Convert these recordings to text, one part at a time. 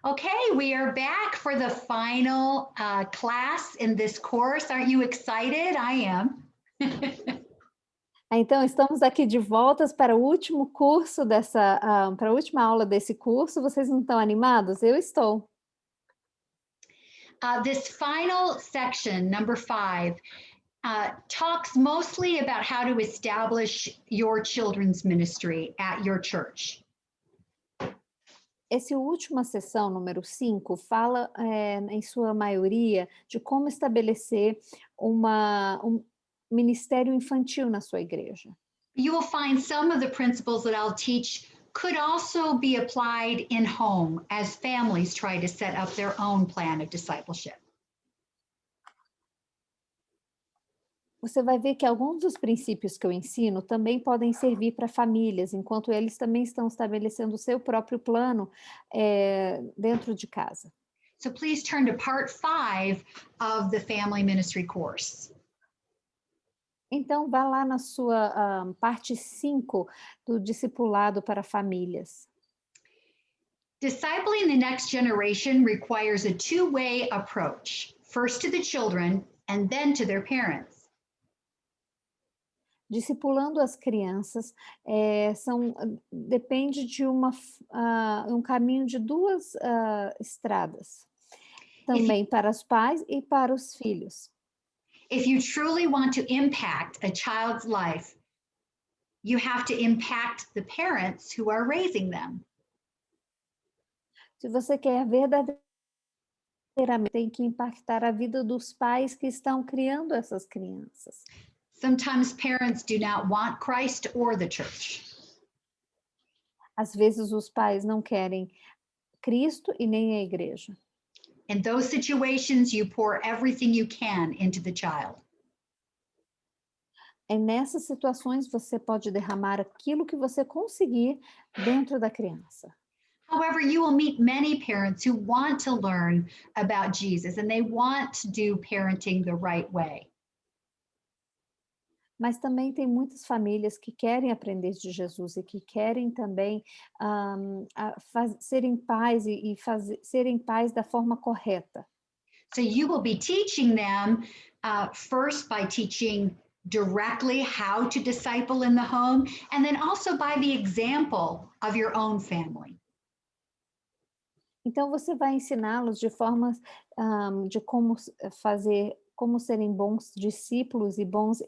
Okay, we are back for the final class in this course. Aren't you excited? I am. Então, estamos aqui de voltas para o último curso para a última aula desse curso. Vocês não estão animados? Eu estou. This final section, number 5, talks mostly about how to establish your children's ministry at your church. Essa última sessão, número 5, fala, em sua maioria, de como estabelecer um ministério infantil na sua igreja. You will find some of the principles that I'll teach could also be applied in home as families try to set up their own plan of discipleship. Você vai ver que alguns dos princípios que eu ensino também podem servir para famílias, enquanto eles também estão estabelecendo o seu próprio plano, dentro de casa. So please turn to part 5 of the family ministry course. Então, vá lá na sua parte 5 do discipulado para famílias. Discipling the next generation requires a two-way approach, first to the children and then to their parents. Discipulando as crianças depende de um caminho de duas estradas, também para os pais e para os filhos. If you truly want to impact a child's life, you have to impact the parents who are raising them. Se você quer verdadeiramente, tem que impactar a vida dos pais que estão criando essas crianças. Sometimes parents do not want Christ or the church. Às vezes os pais não querem Cristo e nem a igreja. In those situations, you pour everything you can into the child. Nessas situações, você pode derramar aquilo que você conseguir dentro da criança. However, you will meet many parents who want to learn about Jesus and they want to do parenting the right way. Mas também tem muitas famílias que querem aprender de Jesus e que querem também serem pais serem pais da forma correta. So you will be teaching them first by teaching directly how to disciple in the home, and then also by the example of your own family. Então você vai ensiná-los de formas de como serem bons discípulos e bons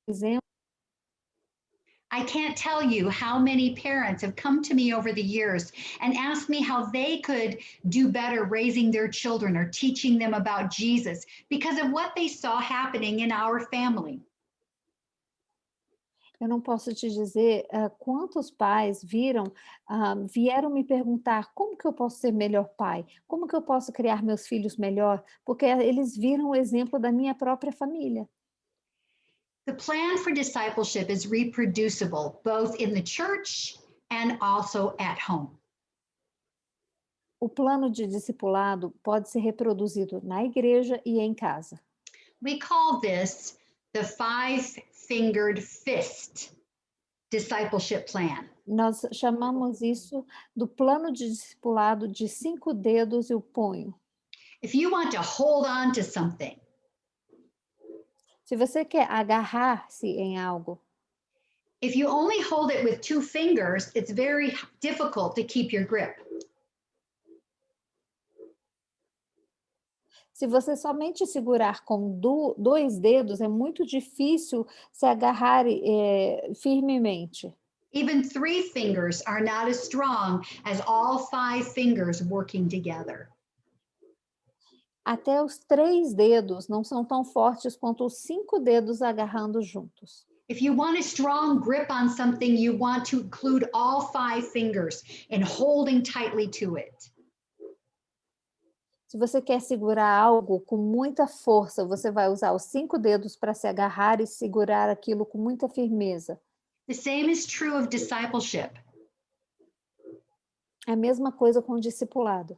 exemplo. I can't tell you how many parents have come to me over the years and asked me how they could do better raising their children or teaching them about Jesus because of what they saw happening in our family. Eu não posso te dizer quantos pais vieram me perguntar como que eu posso ser melhor pai, como que eu posso criar meus filhos melhor, porque eles viram o exemplo da minha própria família. The plan for discipleship is reproducible both in the church and also at home. O plano de discipulado pode ser reproduzido na igreja e em casa. We call this the five-fingered fist discipleship plan. Nós chamamos isso do plano de discipulado de 5 dedos e o punho. If you want to hold on to something, se você quer agarrar-se em algo, if you only hold it with 2 fingers, it's very difficult to keep your grip. Se você somente segurar com 2 dedos, é muito difícil se agarrar firmemente. Even 3 fingers are not as strong as all 5 fingers working together. Até os 3 dedos não são tão fortes quanto os 5 dedos agarrando juntos. If you want a strong grip on something, you want to include all 5 fingers and holding tightly to it. Se você quer segurar algo com muita força, você vai usar os 5 dedos para se agarrar e segurar aquilo com muita firmeza. The same is true of discipleship. É a mesma coisa com o discipulado.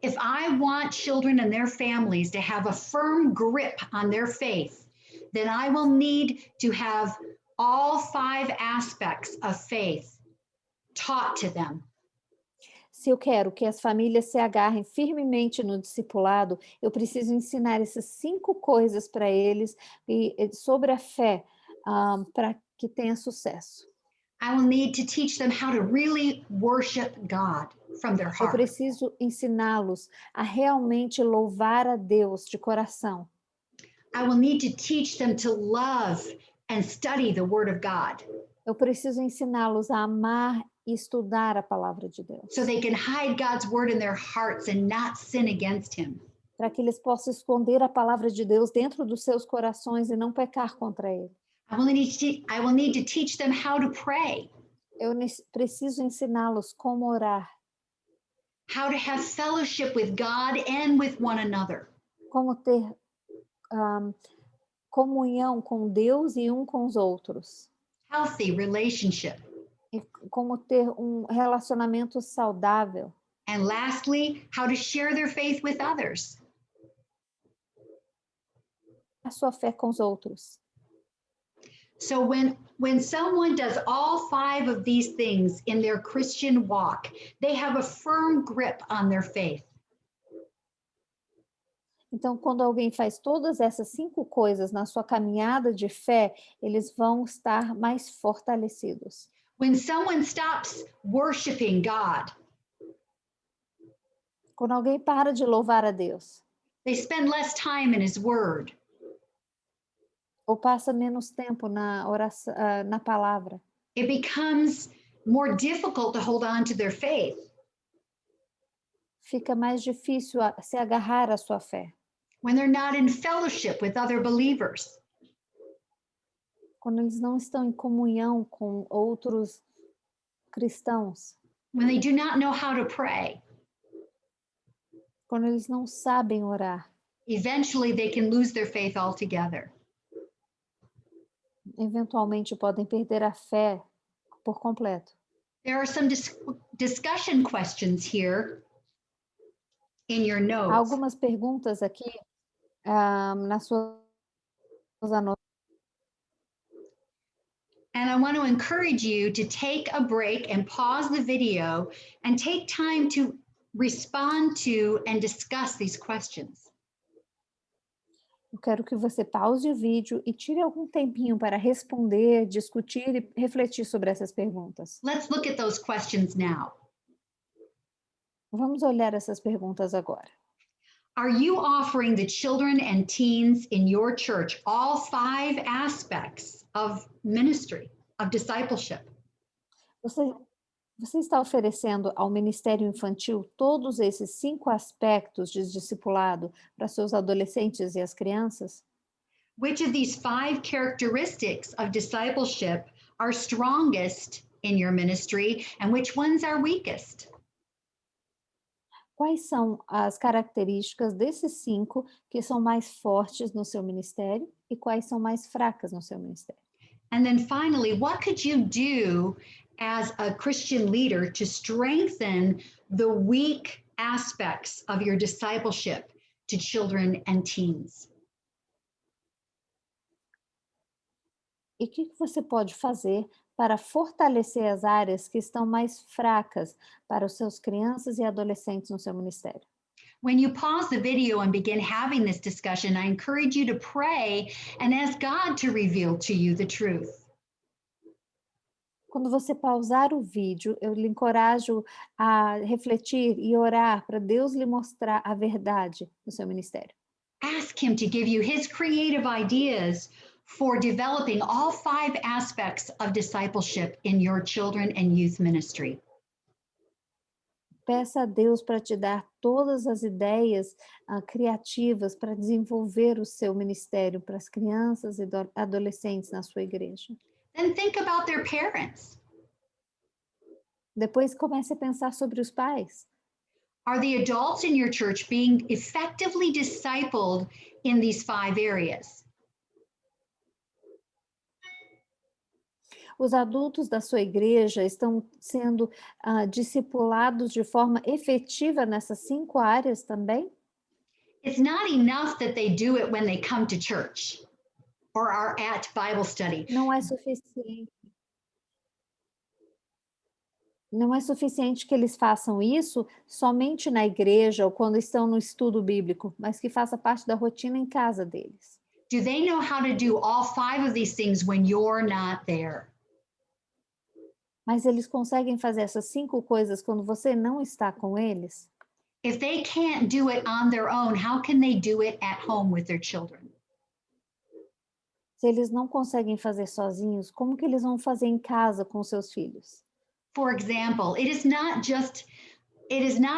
If I want children and their families to have a firm grip on their faith, then I will need to have all 5 aspects of faith taught to them. Se eu quero que as famílias se agarrem firmemente no discipulado, eu preciso ensinar essas 5 coisas para eles sobre a fé, para que tenha sucesso. I will need to teach them how to really worship God from their Eu heart. preciso ensiná-los a realmente louvar a Deus de coração. I will need to teach them to love and study the Word of God Eu preciso ensiná-los a amar e estudar a palavra de so Deus, they can hide God's Word in their hearts and not sin against Him. para que eles possam esconder a palavra de Deus dentro dos seus corações e não pecar contra ele. I will need to teach them how to pray, Preciso ensiná-los como orar, how to have fellowship with God and with one another. como ter comunhão com Deus e um com os outros, Healthy relationship. e como ter um relacionamento saudável. And lastly, how to share their faith with others. A sua fé com os outros. So when someone does all 5 of these things in their Christian walk, they have a firm grip on their faith. Então, quando alguém faz todas essas 5 coisas na sua caminhada de fé, eles vão estar mais fortalecidos. When someone stops worshiping God, Quando alguém para de louvar a Deus, they spend less time in His Word. ou passa menos tempo na oração, na palavra, It becomes more difficult to hold on to their faith. fica mais difícil se agarrar à sua fé. When they're not in fellowship with other believers. Quando eles não estão em comunhão com outros cristãos, When they do not know how to pray. quando eles não sabem orar, Eventually they can lose their faith altogether. eventualmente podem perder a fé por completo. There are some discussion questions here in your Há notes. algumas perguntas aqui nas suas anotações. And I want to encourage you to take a break and pause the video and take time to respond to and discuss these questions. Eu quero que você pause o vídeo e tire algum tempinho para responder, discutir e refletir sobre essas perguntas. Let's look at those questions now. Vamos olhar essas perguntas agora. Are you offering the children and teens in your church all 5 aspects of ministry, of discipleship? Você está oferecendo ao Ministério Infantil todos esses 5 aspectos de discipulado para seus adolescentes e as crianças? Which of these 5 characteristics of discipleship are strongest in your ministry and which ones are weakest? Quais são as características desses 5 que são mais fortes no seu ministério e quais são mais fracas no seu ministério? And then finally, what could you do as a Christian leader to strengthen the weak aspects of your discipleship to children and teens? E o que você pode fazer para fortalecer as áreas que estão mais fracas para os seus crianças e adolescentes no seu ministério? When you pause the video and begin having this discussion, I encourage you to pray and ask God to reveal to you the truth. Quando você pausar o vídeo, eu lhe encorajo a refletir e orar para Deus lhe mostrar a verdade no seu ministério. Ask Him to give you His creative ideas for developing all 5 aspects of discipleship in your children and youth ministry. Peça a Deus para te dar todas as ideias criativas para desenvolver o seu ministério para as crianças e adolescentes na sua igreja. Then think about their parents. Depois comece a pensar sobre os pais. Are the adults in your church being effectively discipled in these 5 areas? Os adultos da sua igreja estão sendo discipulados de forma efetiva nessas 5 áreas também? It's not enough that they do it when they come to church or are at Bible study. Não é suficiente. Não é suficiente que eles façam isso somente na igreja ou quando estão no estudo bíblico, mas que faça parte da rotina em casa deles. Do they know how to do all five of these things when you're not there? Mas eles conseguem fazer essas 5 coisas quando você não está com eles? If they can't do it on their own, how can they do it at home with their children? Se eles não conseguem fazer sozinhos, como que eles vão fazer em casa com seus filhos? For example, it is not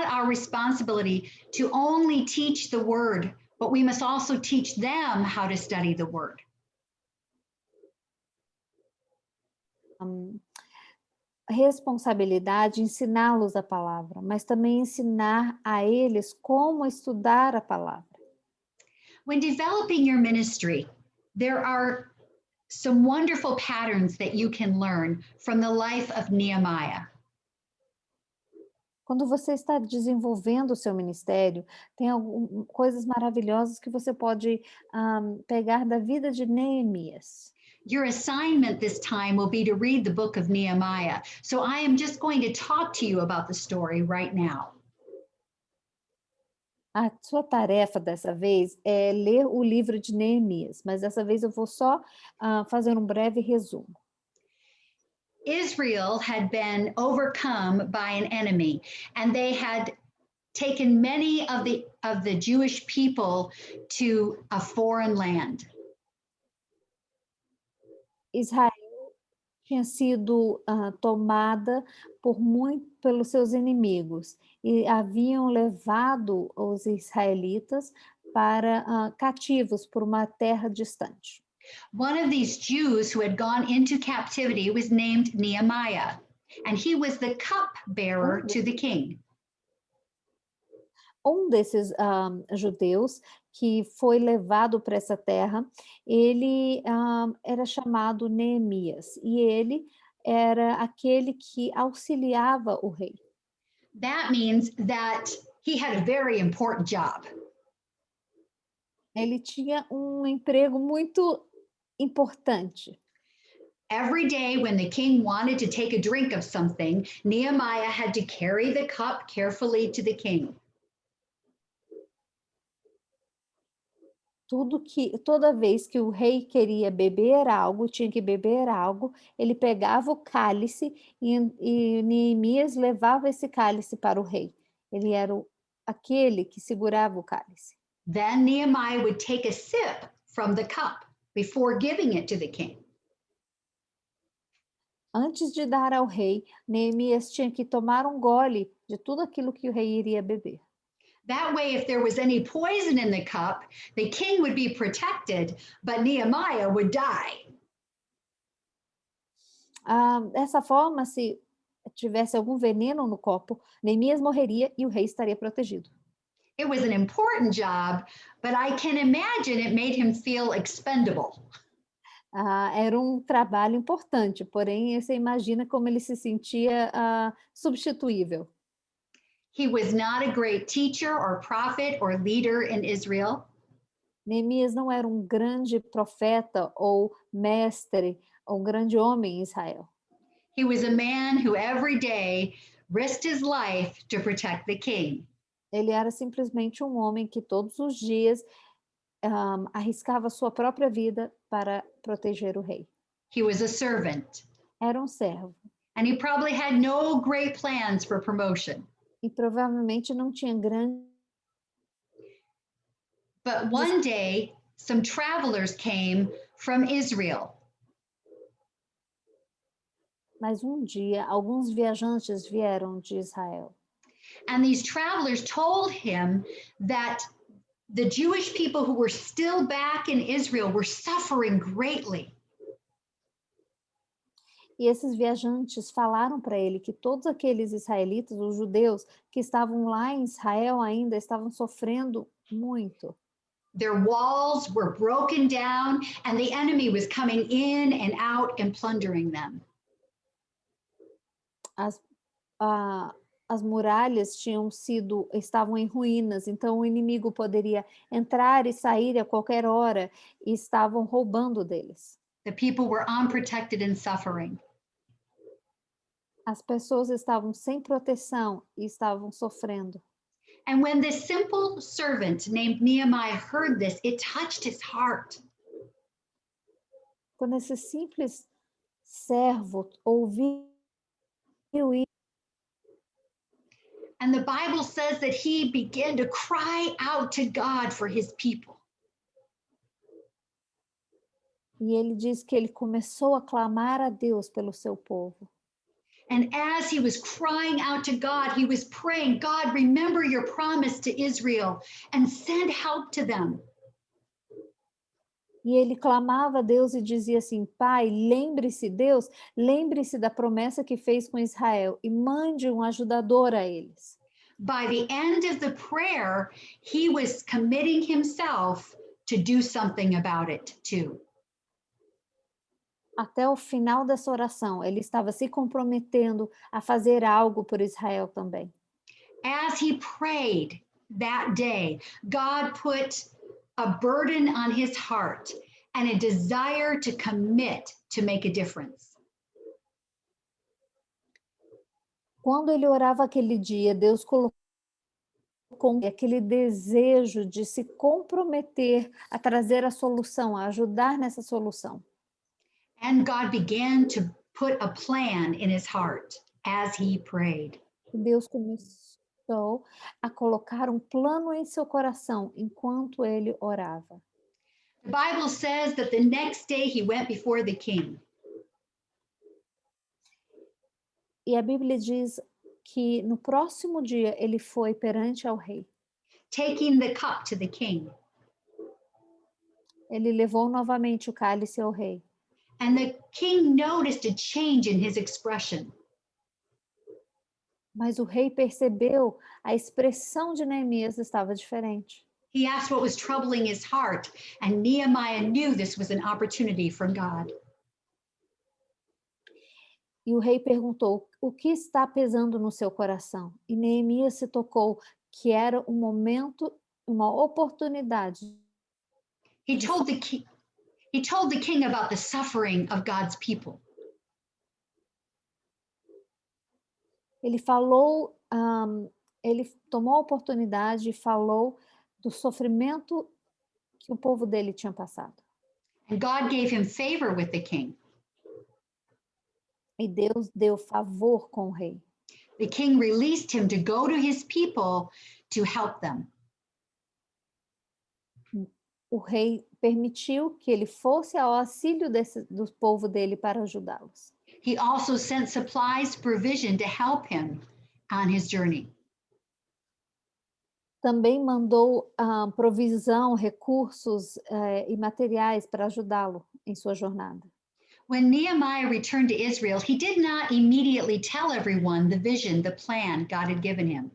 our responsibility to only teach the word, but we must also teach them how to study the word. Responsabilidade ensiná-los a palavra, mas também ensinar a eles como estudar a palavra. When developing your ministry, there are some wonderful patterns that you can learn from the life of Nehemiah. Quando você está desenvolvendo o seu ministério, tem coisas maravilhosas que você pode pegar da vida de Neemias. Your assignment this time will be to read the book of Nehemiah. So I am just going to talk to you about the story right now. A sua tarefa dessa vez é ler o livro de Neemias, mas dessa vez eu vou só fazer um breve resumo. Israel had been overcome by an enemy, and they had taken many of the Jewish people to a foreign land. Israel tinha sido tomada pelos seus inimigos e haviam levado os israelitas para cativos por uma terra distante. One of these Jews who had gone into captivity was named Nehemiah, and he was the cupbearer to the king. Desses judeus que foi levado para essa terra, ele era chamado Neemias, e ele era aquele que auxiliava o rei. That means that he had a very important job. Ele tinha emprego muito importante. Every day when the king wanted to take a drink of something, Nehemiah had to carry the cup carefully to the king. Toda vez que o rei queria beber algo, tinha que beber algo, ele pegava o cálice e Neemias levava esse cálice para o rei. Ele era aquele que segurava o cálice. Then Nehemiah would take a sip from the cup before giving it to the king. Antes de dar ao rei, Neemias tinha que tomar um gole de tudo aquilo que o rei iria beber. That way, if there was any poison in the cup, the king would be protected, but Nehemiah would die. Dessa forma, se tivesse algum veneno no copo, Neemias morreria e o rei estaria protegido. It was an important job, but I can imagine it made him feel expendable. Era um trabalho importante, porém você imagina como ele se sentia substituível. He was not a great teacher or prophet or leader in Israel. Neemias não era um grande profeta ou mestre ou um grande homem em Israel. He was a man who every day risked his life to protect the king. Ele era simplesmente um homem que todos os dias arriscava sua própria vida para proteger o rei. He was a servant, Era um servo and he probably had no great plans for promotion. e provavelmente não tinha grande. But one day, some travelers came from Israel. Mas dia, alguns viajantes vieram de Israel. And these travelers told him that the Jewish people who were still back in Israel were suffering greatly. E esses viajantes falaram para ele que todos aqueles israelitas, os judeus, que estavam lá em Israel ainda estavam sofrendo muito. Their walls were broken down, and the enemy was coming in and out and plundering them. As muralhas estavam em ruínas, então o inimigo poderia entrar e sair a qualquer hora e estavam roubando deles. The people were unprotected and suffering. As pessoas estavam sem proteção e estavam sofrendo. And when this simple servant named Nehemiah heard this, it touched his heart. Quando esse simples servo ouviu isso, And the Bible says that he began to cry out to God for his people. e ele diz que ele começou a clamar a Deus pelo seu povo. And as he was crying out to God, he was praying, God, remember your promise to Israel and send help to them. E ele clamava a Deus e dizia assim: Pai, lembre-se, Deus, lembre-se da promessa que fez com Israel e mande um ajudador a eles. By the end of the prayer, he was committing himself to do something about it too. Até o final dessa oração, ele estava se comprometendo a fazer algo por Israel também. As he prayed that day, God put a burden on his heart and a desire to commit to make a difference. Quando ele orava aquele dia, Deus colocou aquele desejo de se comprometer a trazer a solução, a ajudar nessa solução. And God began to put a plan in his heart as he prayed. E Deus começou a colocar um plano em seu coração enquanto ele orava. The Bible says that the next day he went before the king. E a Bíblia diz que no próximo dia ele foi perante ao rei. Taking the cup to the king. Ele levou novamente o cálice ao rei. And the king noticed a change in his expression. Mas o rei percebeu a expressão de Neemias estava diferente. He asked what was troubling his heart, and Nehemiah knew this was an opportunity from God. E o rei perguntou: o que está pesando no seu coração? E Neemias se tocou que era um momento, uma oportunidade. He told the king about the suffering of God's people. Ele falou, ele tomou a oportunidade e falou do sofrimento que o povo dele tinha passado. And God gave him favor with the king. E Deus deu favor com o rei. The king released him to go to his people to help them. O rei permitiu que ele fosse ao auxílio do povo dele para ajudá-los. He also sent supplies, provision to help him on his journey. Também mandou provisão, recursos e materiais para ajudá-lo em sua jornada. When Nehemiah returned to Israel, he did not immediately tell everyone the vision, the plan God had given him.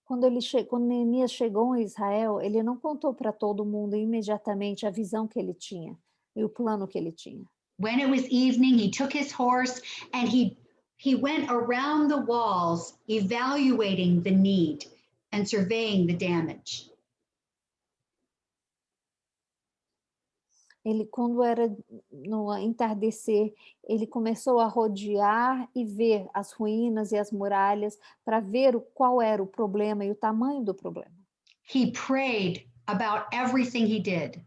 Quando Neemias chegou em Israel, ele não contou para todo mundo imediatamente a visão que ele tinha e o plano que ele tinha. When it was evening, he took his horse and he went around the walls, evaluating the need and surveying the damage. Ele, quando era no entardecer, ele começou a rodear e ver as ruínas e as muralhas para ver qual era o problema e o tamanho do problema. He prayed about everything he did.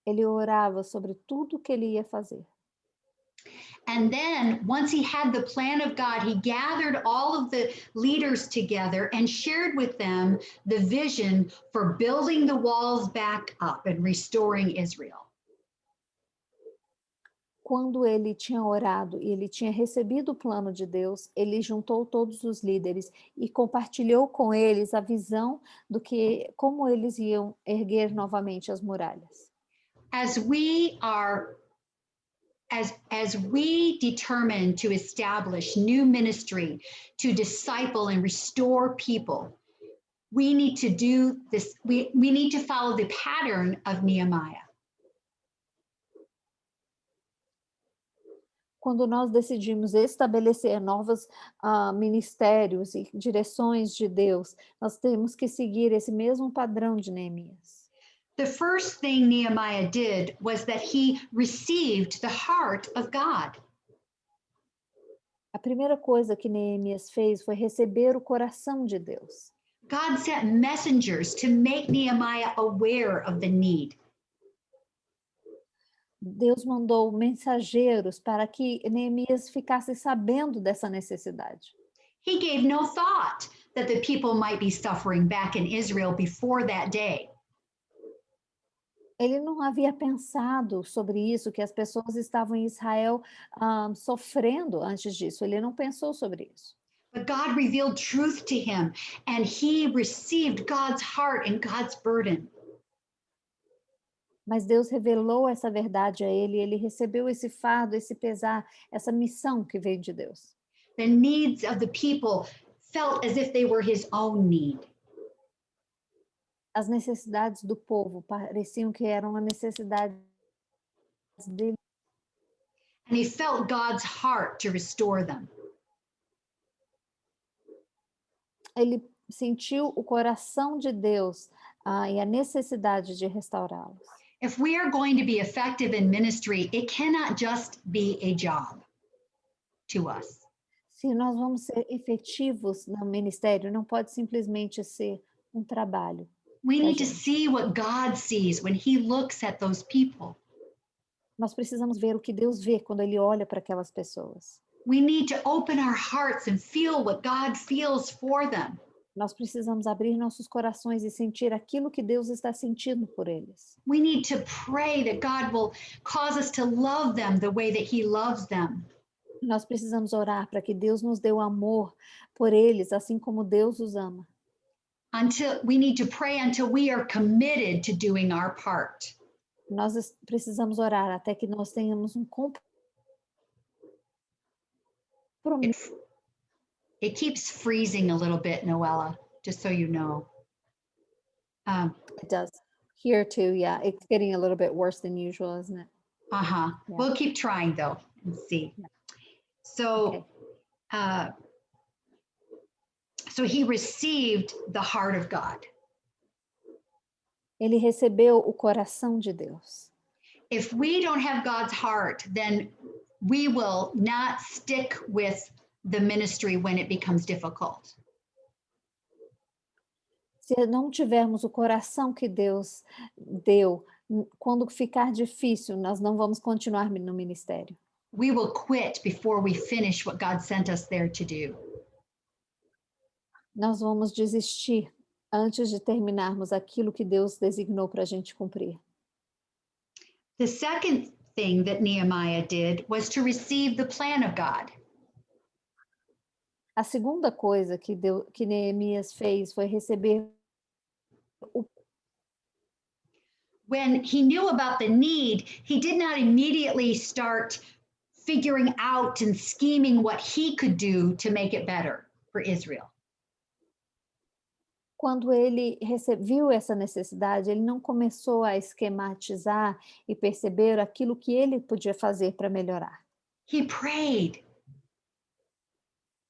Ele orava sobre tudo que ele ia fazer. And then, once he had the plan of God, he gathered all of the leaders together and shared with them the vision for building the walls back up and restoring Israel. Quando ele tinha orado e ele tinha recebido o plano de Deus, ele juntou todos os líderes e compartilhou com eles a visão do que como eles iam erguer novamente as muralhas. As we determine to establish new ministry, to disciple and restore people, we need to do this. We need to follow the pattern of Nehemiah. Quando nós decidimos estabelecer novos ministérios e direções de Deus, nós temos que seguir esse mesmo padrão de Neemias. The first thing Nehemiah did was that he received the heart of God. A primeira coisa que Neemias fez foi receber o coração de Deus. God sent messengers to make Nehemiah aware of the need. Deus mandou mensageiros para que Neemias ficasse sabendo dessa necessidade. He gave no thought that the people might be suffering back in Israel before that day. Ele não havia pensado sobre isso, que as pessoas estavam em Israel sofrendo antes disso. Ele não pensou sobre isso. But God revealed truth to him, and he received God's heart and God's burden. Mas Deus revelou essa verdade a ele, e ele recebeu esse fardo, esse pesar, essa missão que veio de Deus. The needs of the people felt as if they were his own need. As necessidades do povo pareciam que eram a necessidade dele. And he felt God's heart to restore them. Ele sentiu o coração de Deus e a necessidade de restaurá-los. If we are going to be effective in ministry, it cannot just be a job to us. Se nós vamos ser efetivos no ministério, não pode simplesmente ser um trabalho. We pra need to gente. see what God sees when he looks at those people. Nós precisamos ver o que Deus vê quando Ele olha para aquelas pessoas. We need to open our hearts and feel what God feels for them. Nós precisamos abrir nossos corações e sentir aquilo que Deus está sentindo por eles. We need to pray that God will cause us to love them the way that he loves them. Nós precisamos orar para que Deus nos dê o amor por eles, assim como Deus os ama. We need to pray until we are committed to doing our part. Nós precisamos orar até que nós tenhamos um compromisso. It keeps freezing a little bit, Noella, just so you know. It does. Here too, yeah. It's getting a little bit worse than usual, isn't it? Uh-huh. Yeah. We'll keep trying though and see. Yeah. So, Okay. So he received the heart of God. Ele recebeu o coração de Deus. If we don't have God's heart, then we will not stick with the ministry when it becomes difficult. Se não tivermos o coração que Deus deu, quando ficar difícil, nós não vamos continuar no ministério. We will quit before we finish what God sent us there to do. Nós vamos desistir antes de terminarmos aquilo que Deus designou para a gente cumprir. The second thing that Nehemiah did was to receive the plan of God. A segunda coisa que Neemias fez foi receber When he knew about the need, he did not immediately start figuring out and scheming what he could do to make it better for Israel. Quando ele viu essa necessidade, ele não começou a esquematizar e perceber aquilo que ele podia fazer para melhorar. He prayed.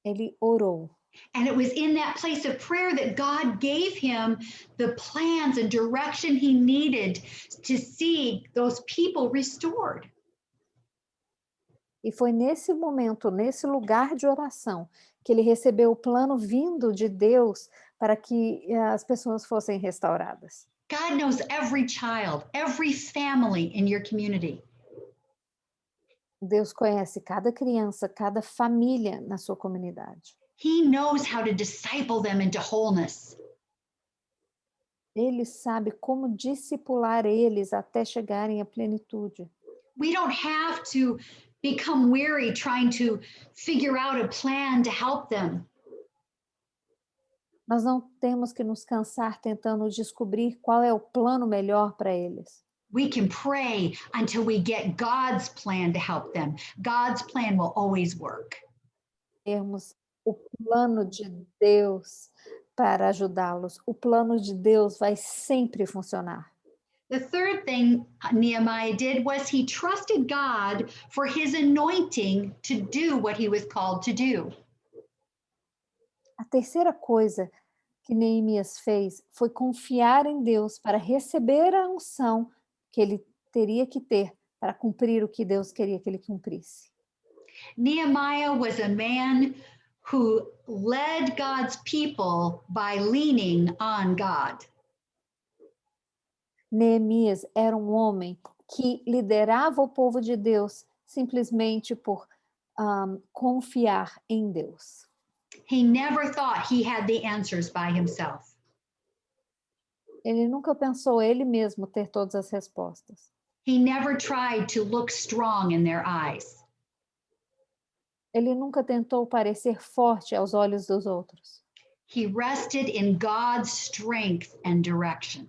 Ele orou. And it was in that place of prayer that God gave him the plans and direction he needed to see those people restored. E foi nesse momento, nesse lugar de oração, que ele recebeu o plano vindo de Deus para que as pessoas fossem restauradas. God knows every child, every family in your community. Deus conhece cada criança, cada família na sua comunidade. He knows how to disciple them into wholeness. Ele sabe como discipular eles até chegarem à plenitude. We don't have to become weary trying to figure out a plan to help them. Nós não temos que nos cansar tentando descobrir qual é o plano melhor para eles. We can pray until we get God's plan to help them. God's plan will always work. Temos o plano de Deus para ajudá-los. O plano de Deus vai sempre funcionar. The third thing Nehemiah did was he trusted God for his anointing to do what he was called to do. A terceira coisa que Neemias fez foi confiar em Deus para receber a unção que ele teria que ter para cumprir o que Deus queria que ele cumprisse. Nehemiah was a man who led God's people by leaning on God. Neemias era um homem que liderava o povo de Deus simplesmente por confiar em Deus. He never thought he had the answers by himself. Ele nunca pensou ele mesmo ter todas as respostas. He never tried to look strong in their eyes. Ele nunca tentou parecer forte aos olhos dos outros. He rested in God's strength and direction.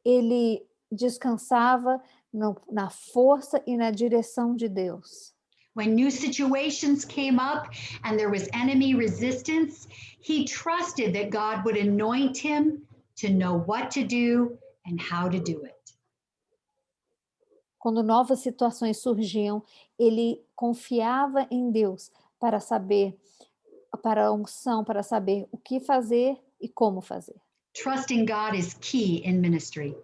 Ele descansava na força e na direção de Deus. When new situations came up and there was enemy resistance, he trusted that God would anoint him to know what to do and how to do it. Quando novas situações surgiam, ele confiava em Deus para saber, para a unção, para saber o que fazer e como fazer. Trusting God is key in ministry.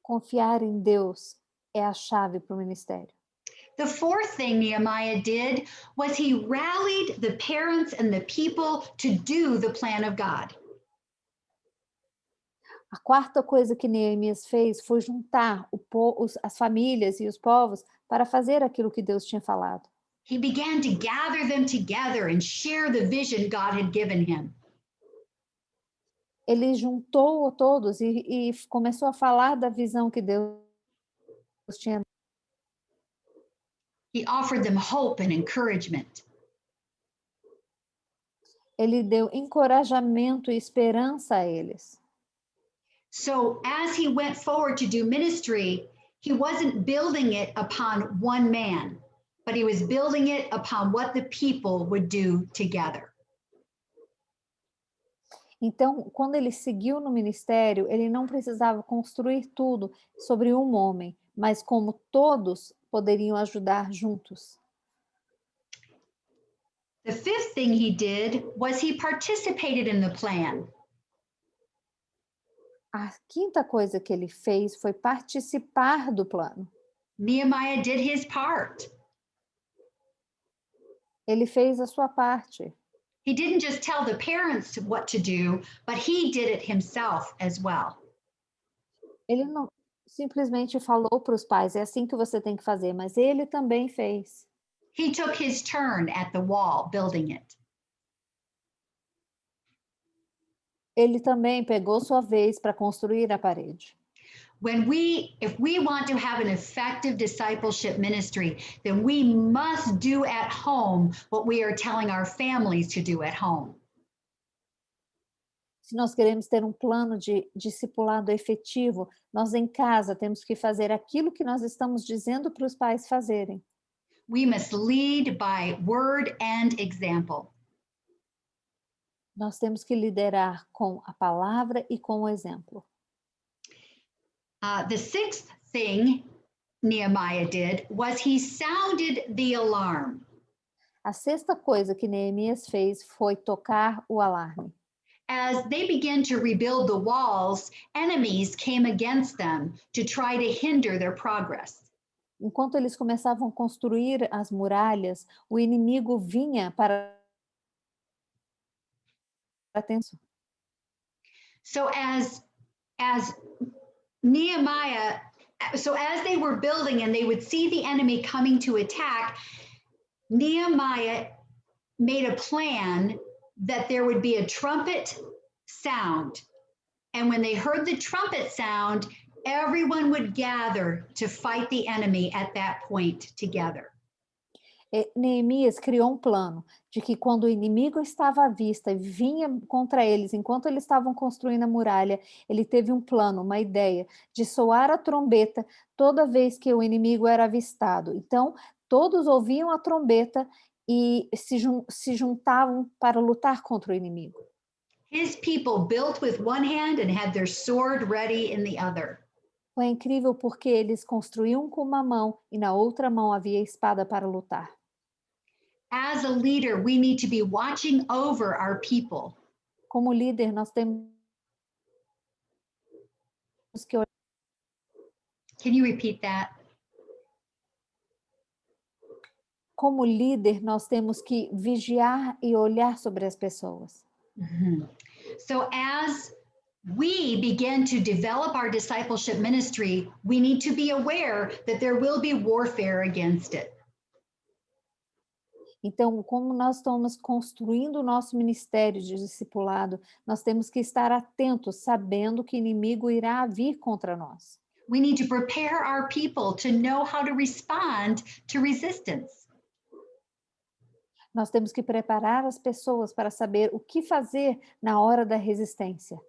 Confiar em Deus é a chave para o ministério. The fourth thing Nehemiah did was he rallied the parents and the people to do the plan of God. A quarta coisa que Neemias fez foi juntar as famílias e os povos para fazer aquilo que Deus tinha falado. He began to gather them together and share the vision God had given him. Ele juntou todos e começou a falar da visão que Deus tinha. He offered them hope and encouragement. Ele deu encorajamento e esperança a eles. So as he went forward to do ministry, he wasn't building it upon one man, but he was building it upon what the people would do together. Então, quando ele seguiu no ministério, ele não precisava construir tudo sobre um homem, mas como todos poderiam ajudar juntos. The fifth thing he did was he participated in the plan. A quinta coisa que ele fez foi participar do plano. Nehemiah did his part. Ele fez a sua parte. He didn't just tell the parents what to do, but he did it himself as well. Ele não simplesmente falou para os pais, é assim que você tem que fazer, mas ele também fez. He took his turn at the wall building it. Ele também pegou sua vez para construir a parede. If we want to have an effective discipleship ministry, then we must do at home what we are telling our families to do at home. Se nós queremos ter um plano de discipulado efetivo, nós em casa temos que fazer aquilo que nós estamos dizendo para os pais fazerem. We must lead by word and example. Nós temos que liderar com a palavra e com o exemplo. The sixth thing Nehemiah did was he sounded the alarm. A sexta coisa que Neemias fez foi tocar o alarme. As they began to rebuild the walls, enemies came against them to try to hinder their progress. Enquanto eles começavam a construir as muralhas, o inimigo vinha para atenção. So as Nehemiah, so as they were building and they would see the enemy coming to attack, Nehemiah made a plan that there would be a trumpet sound. And when they heard the trumpet sound, everyone would gather to fight the enemy at that point together. Neemias criou um plano de que quando o inimigo estava à vista e vinha contra eles, enquanto eles estavam construindo a muralha, ele teve um plano, uma ideia de soar a trombeta toda vez que o inimigo era avistado. Então, todos ouviam a trombeta e se juntavam para lutar contra o inimigo. His people built with one hand and had their sword ready in the other. Foi incrível porque eles construíam com uma mão e na outra mão havia espada para lutar. As a leader, we need to be watching over our people. Como líder, nós temos que Can you repeat that? Como líder, nós temos que vigiar e olhar sobre as pessoas. Mhm. So, as we begin to develop our discipleship ministry, we need to be aware that there will be warfare against it. Então, como nós estamos construindo o nosso ministério de discipulado, nós temos que estar atentos, sabendo que o inimigo irá vir contra nós. We need to prepare our people to know how to respond to resistance. Nós temos que preparar as pessoas para saber o que fazer na hora da resistência.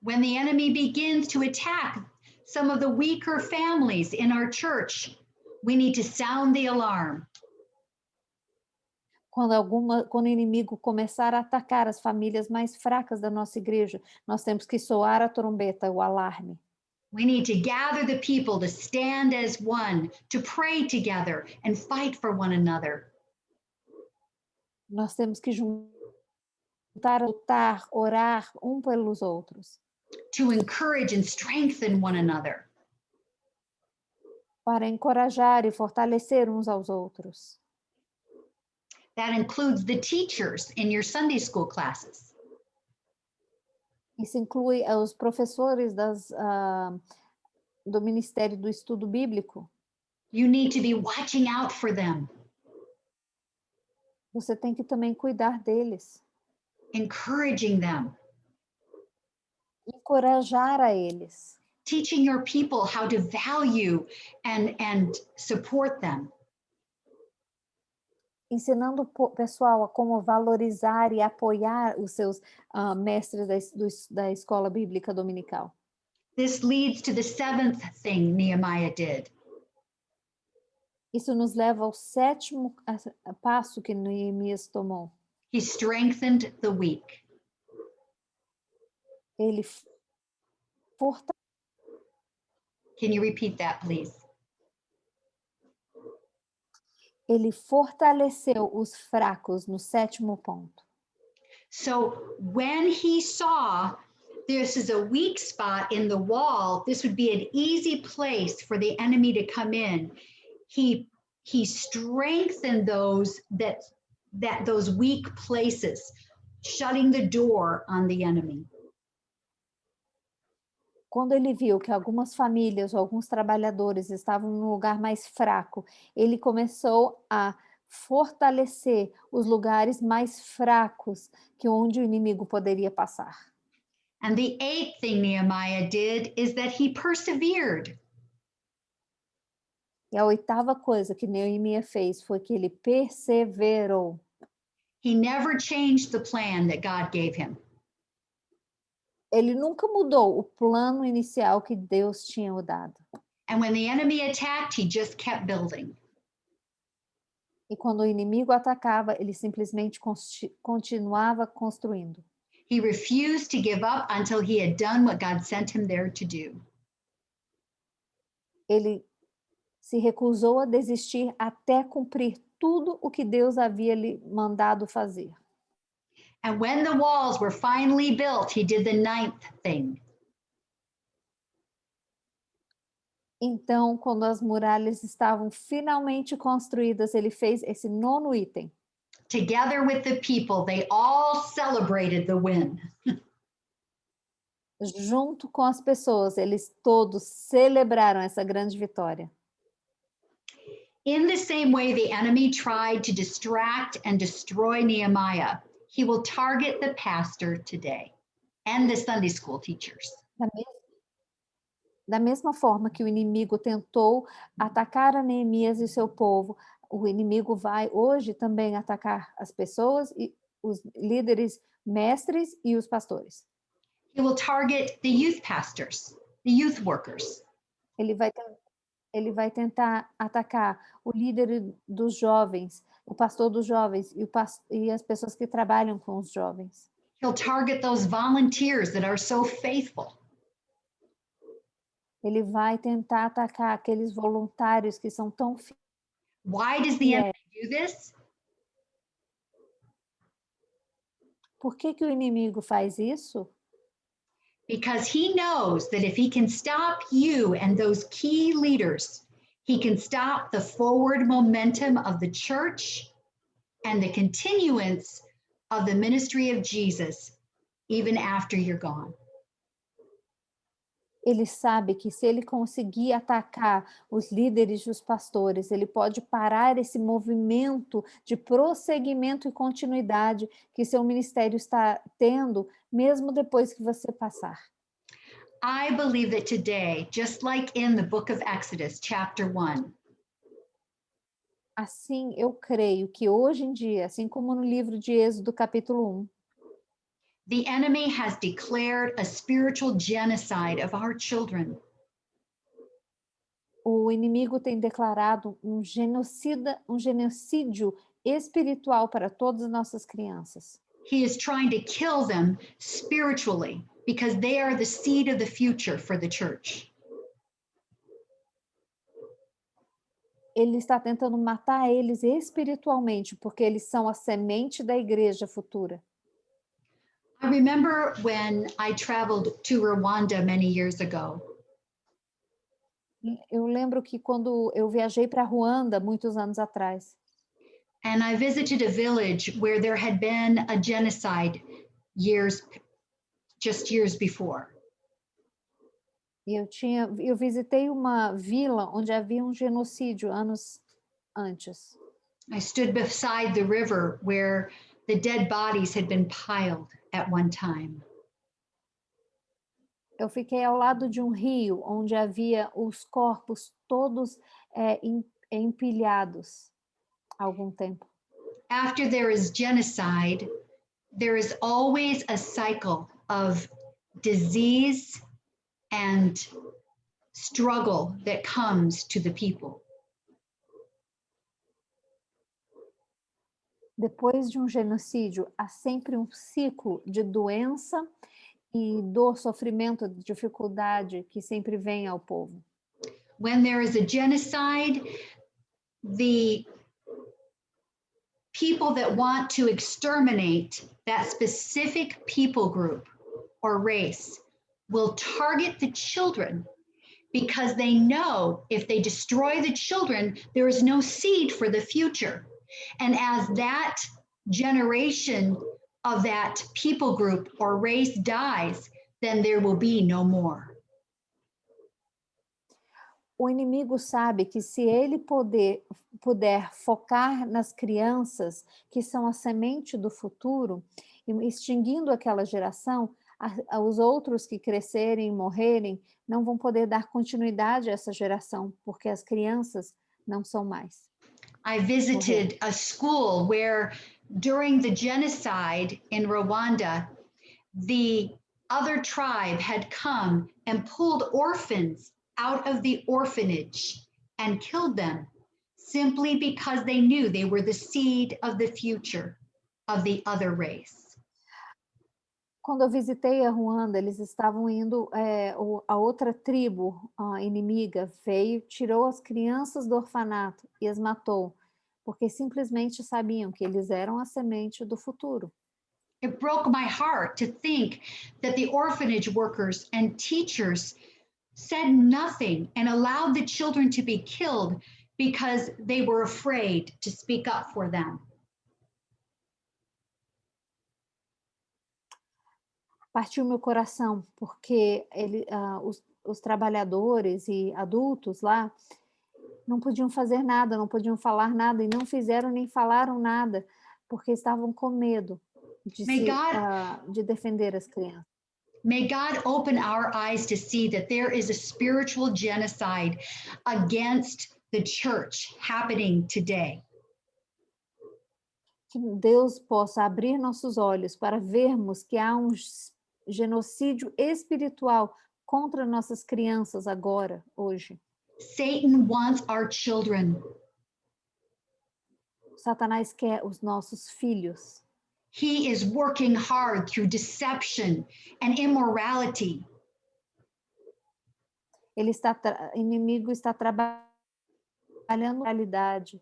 When the enemy begins to attack some of the weaker families in our church, we need to sound the alarm. Quando o inimigo começar a atacar as famílias mais fracas da nossa igreja, nós temos que soar a trombeta, o alarme. We need to gather the people to stand as one, to pray together and fight for one another. Nós temos que juntar, lutar, orar um pelos outros, To encourage and strengthen one another. para encorajar e fortalecer uns aos outros. That includes the teachers in your Sunday school classes. Isso inclui os professores do Ministério do Estudo Bíblico. You need to be watching out for them, Você tem que também cuidar deles, encouraging them, encorajar a eles, teaching your people how to value and support them. ensinando o pessoal a como valorizar e apoiar os seus mestres da escola bíblica dominical. This leads to the seventh thing Nehemiah did. Isso nos leva ao sétimo passo que Neemias tomou. He strengthened the weak. Ele Can you repeat that, please? Ele fortaleceu os fracos no sétimo ponto. So when he saw this is a weak spot in the wall, this would be an easy place for the enemy to come in. He strengthened those those weak places, shutting the door on the enemy. Quando ele viu que algumas famílias ou alguns trabalhadores estavam num lugar mais fraco, ele começou a fortalecer os lugares mais fracos que onde o inimigo poderia passar. And the eighth thing Nehemiah did is that he persevered. E a oitava coisa que Neemias fez foi que ele perseverou. He never changed the plan that God gave him. Ele nunca mudou o plano inicial que Deus tinha dado. And when the enemy attacked, he just kept building. E quando o inimigo atacava, ele simplesmente continuava construindo. He refused to give up until he had done what God sent him there to do. Ele se recusou a desistir até cumprir tudo o que Deus havia lhe mandado fazer. And when the walls were finally built, he did the ninth thing. Então, quando as muralhas estavam finalmente construídas, ele fez esse nono item. Together with the people, they all celebrated the win. Junto com as pessoas, eles todos celebraram essa grande vitória. In the same way the enemy tried to distract and destroy Nehemiah, he will target the pastor today and the Sunday school teachers. Da mesma forma que o inimigo tentou atacar a Neemias e seu povo, o inimigo vai hoje também atacar as pessoas e os líderes, mestres e os pastores. He will target the youth pastors, the youth workers. Ele vai tentar atacar o líder dos jovens, o pastor dos jovens e as pessoas que trabalham com os jovens. He'll target those volunteers that are so faithful. Ele vai tentar atacar aqueles voluntários que são tão fiéis. Why does the enemy do this? Por que o inimigo faz isso? because he knows that if he can stop you and those key leaders, he can stop the forward momentum of the church and the continuance of the ministry of Jesus even after you're gone. Ele sabe que se ele conseguir atacar os líderes e os pastores, ele pode parar esse movimento de prosseguimento e continuidade que seu ministério está tendo, mesmo depois que você passar. I believe that today, just like in the book of Exodus, chapter 1, Assim, eu creio que hoje em dia, assim como no livro de Êxodo, capítulo 1, the enemy has declared a spiritual genocide of our children. o inimigo tem declarado um genocídio espiritual para todas as nossas crianças. He is trying to kill them spiritually because they are the seed of the future for the church. Ele está tentando matar eles espiritualmente, porque eles são a semente da igreja futura. I remember when I traveled to Rwanda many years ago, Eu lembro que quando eu viajei para Ruanda, muitos anos atrás, and I visited a village where there had been a genocide years before. e eu visitei uma vila onde havia um genocídio anos antes. I stood beside the river where the dead bodies had been piled at one time. Eu fiquei ao lado de um rio onde havia os corpos todos empilhados há algum tempo. After there is genocide, there is always a cycle of disease and struggle that comes to the people. Depois de um genocídio, há sempre um ciclo de doença e dor, sofrimento, dificuldade que sempre vem ao povo. When there is a genocide, the people that want to exterminate that specific people group or race will target the children because they know if they destroy the children, there is no seed for the future. And as that generation of that people group or race dies, then there will be no more. O inimigo sabe que se ele puder focar nas crianças, que são a semente do futuro, e extinguindo aquela geração, os outros que crescerem e morrerem não vão poder dar continuidade a essa geração, porque as crianças não são mais. I visited a school where during the genocide in Rwanda, the other tribe had come and pulled orphans out of the orphanage and killed them simply because they knew they were the seed of the future of the other race. Quando eu visitei a Ruanda, eles estavam indo, a outra tribo inimiga veio, tirou as crianças do orfanato e as matou, porque simplesmente sabiam que eles eram a semente do futuro. It broke my heart to think that the orphanage workers and teachers said nothing and allowed the children to be killed because they were afraid to speak up for them. Partiu meu coração, porque os trabalhadores e adultos lá não podiam fazer nada, não podiam falar nada, e não fizeram nem falaram nada, porque estavam com medo de defender as crianças. May God open our eyes to see that there is a spiritual genocide against the church happening today. Que Deus possa abrir nossos olhos para vermos que há um genocídio espiritual contra nossas crianças agora, hoje. Satan wants our children. Satanás quer os nossos filhos. He is working hard through deception and immorality. O inimigo está trabalhando na realidade.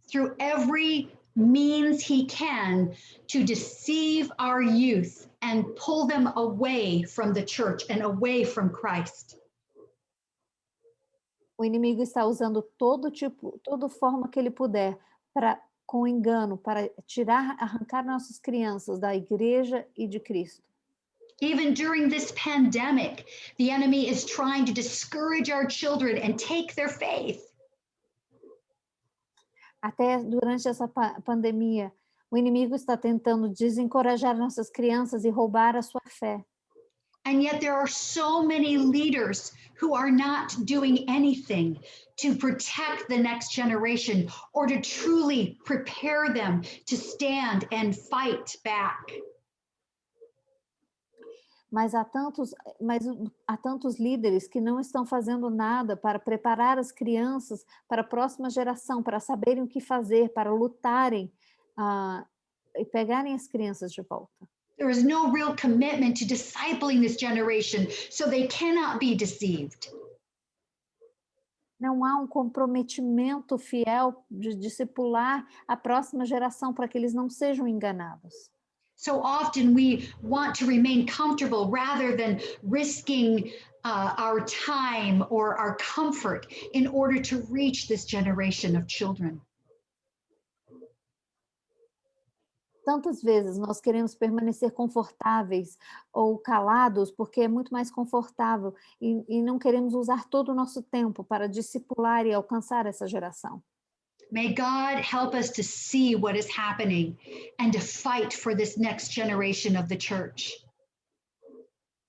Through every means he can to deceive our youth and pull them away from the church and away from Christ. O inimigo está usando todo tipo, toda forma que ele puder para com engano, para tirar, arrancar nossas crianças da igreja e de Cristo. Even during this pandemic, the enemy is trying to discourage our children and take their faith. Até durante essa pandemia, o inimigo está tentando desencorajar nossas crianças e roubar a sua fé. And yet there are so many leaders who are not doing anything to protect the next generation or to truly prepare them to stand and fight back. Mas há tantos líderes que não estão fazendo nada para preparar as crianças para a próxima geração, para saberem o que fazer, para lutarem e pegarem as crianças de volta. There is no real commitment to discipling this generation, so they cannot be deceived. Não há um comprometimento fiel de discipular a próxima geração para que eles não sejam enganados. So often we want to remain comfortable rather than risking our time or our comfort in order to reach this generation of children. Tantas vezes nós queremos permanecer confortáveis ou calados porque é muito mais confortável e não queremos usar todo o nosso tempo para discipular e alcançar essa geração. May God help us to see what is happening and to fight for this next generation of the church.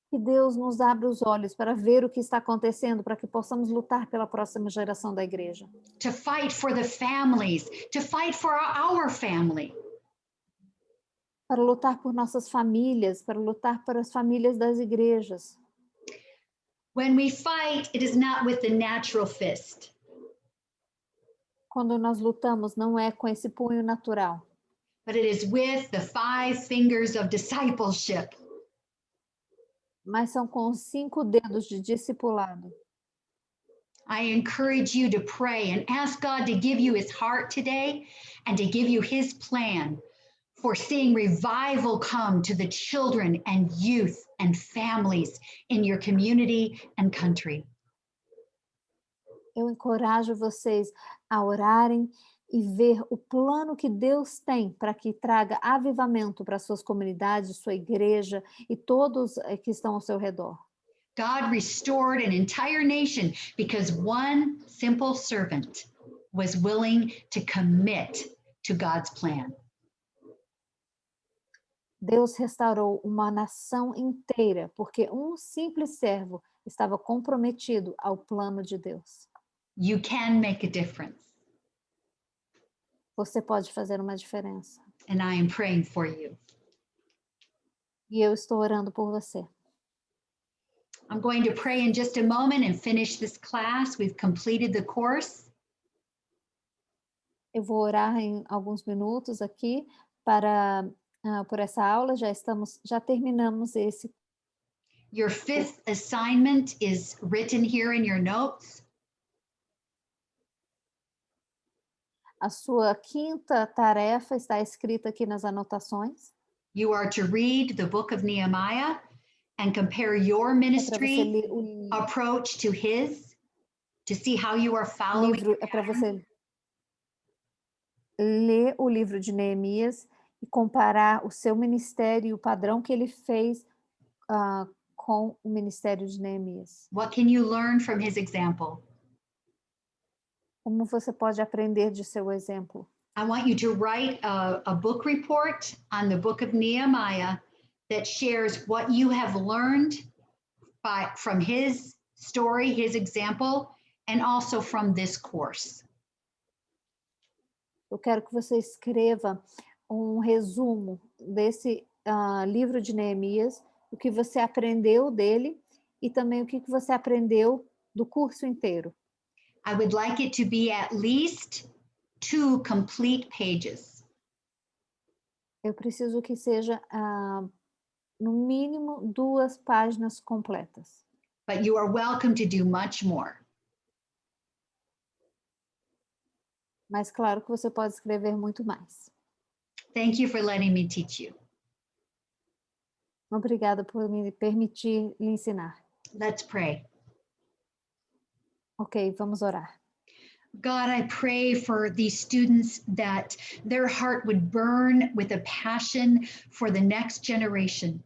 Que Deus nos abra os olhos para ver o que está acontecendo, para que possamos lutar pela próxima geração da igreja. To fight for the families, to fight for our family. Para lutar por nossas famílias, para lutar por as famílias das igrejas. When we fight, it is not with the natural fist. Quando nós lutamos, não é com esse punho natural. But it is with the 5 fingers of discipleship. Mas são com os 5 dedos de discipulado. I encourage you to pray and ask God to give you his heart today and to give you his plan for seeing revival come to the children and youth and families in your community and country. Eu encorajo vocês a orarem e ver o plano que Deus tem para que traga avivamento para suas comunidades, sua igreja e todos que estão ao seu redor. God restored an entire nation because one simple servant was willing to commit to God's plan. Deus restaurou uma nação inteira porque um simples servo estava comprometido ao plano de Deus. You can make a difference. Você pode fazer uma diferença. And I am praying for you. E eu estou orando por você. I'm going to pray in just a moment and finish this class. We've completed the course. Eu vou orar em alguns minutos aqui para por essa aula. Já terminamos esse. Your 5th assignment is written here in your notes. A sua 5ª tarefa está escrita aqui nas anotações. You are to read the book of Nehemiah and compare your ministry approach to his, to see how you are following. É para você ler o livro de Neemias e comparar o seu ministério e o padrão que ele fez com o ministério de Neemias. What can you learn from his example? Como você pode aprender de seu exemplo? I want you to write a book report on the book of Nehemiah that shares what you have learned from his story, his example, and also from this course. Eu quero que você escreva um resumo desse livro de Neemias, o que você aprendeu dele e também o que você aprendeu do curso inteiro. I would like it to be at least 2 complete pages. Eu preciso que seja, no mínimo, 2 páginas completas. But you are welcome to do much more. Mas claro que você pode escrever muito mais. Thank you for letting me teach you. Obrigada por me permitir lhe ensinar. Let's pray. Ok, vamos orar. God, I pray for these students that their heart would burn with a passion for the next generation.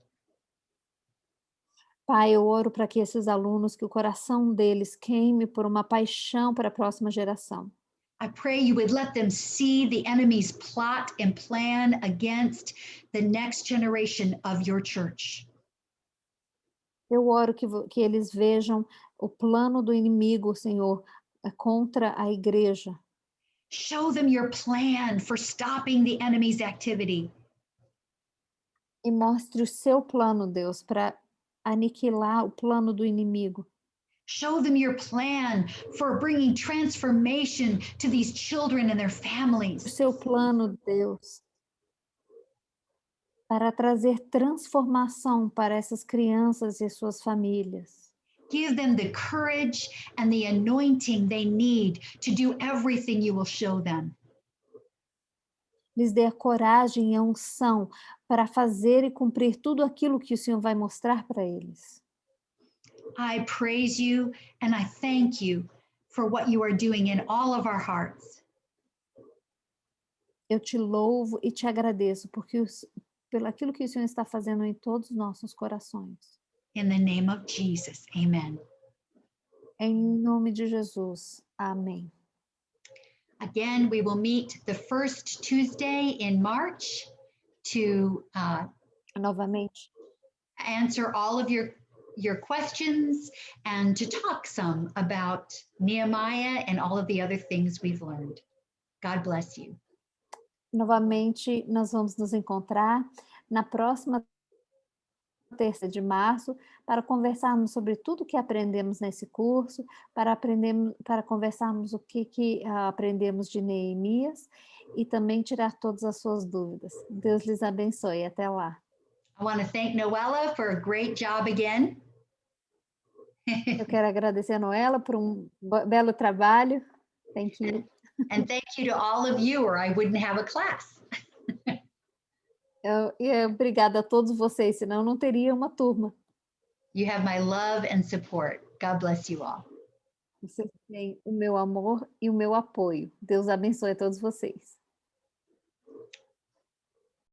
Pai, eu oro para que esses alunos, que o coração deles queime por uma paixão para a próxima geração. I pray you would let them see the enemy's plot and plan against the next generation of your church. Eu oro que eles vejam o plano do inimigo, Senhor, contra a igreja. Show them your plan for stopping the enemy's activity. E mostre o seu plano, Deus, para aniquilar o plano do inimigo. Show them your plan for bringing transformation to these children and their O families. seu plano, Deus, para trazer transformação para essas crianças e suas famílias. Give them the courage and the anointing they need to do everything you will show them. Lhes dê a coragem e a unção para fazer e cumprir tudo aquilo que o Senhor vai mostrar para eles. I praise you and I thank you for what you are doing in all of our hearts. Eu te louvo e te agradeço pelo aquilo que o Senhor está fazendo em todos os nossos corações. In the name of Jesus, amen. Em nome de Jesus. Amém. Again, we will meet the first Tuesday in March to Novamente, answer all of your questions and to talk some about Nehemiah and all of the other things we've learned. God bless you. novamente nós vamos nos encontrar na próxima terça de março para conversarmos sobre tudo que aprendemos nesse curso, para conversarmos o que aprendemos de Neemias e também tirar todas as suas dúvidas. Deus lhes abençoe. Até lá. I want to thank Noella for a great job again. Eu quero agradecer a Noela por belo trabalho. Thank you. And thank you to all of you, or I wouldn't have a class. Obrigada a todos vocês, senão eu não teria uma turma. You have my love and support. God bless you all. Vocês têm o meu amor e o meu apoio. Deus abençoe a todos vocês.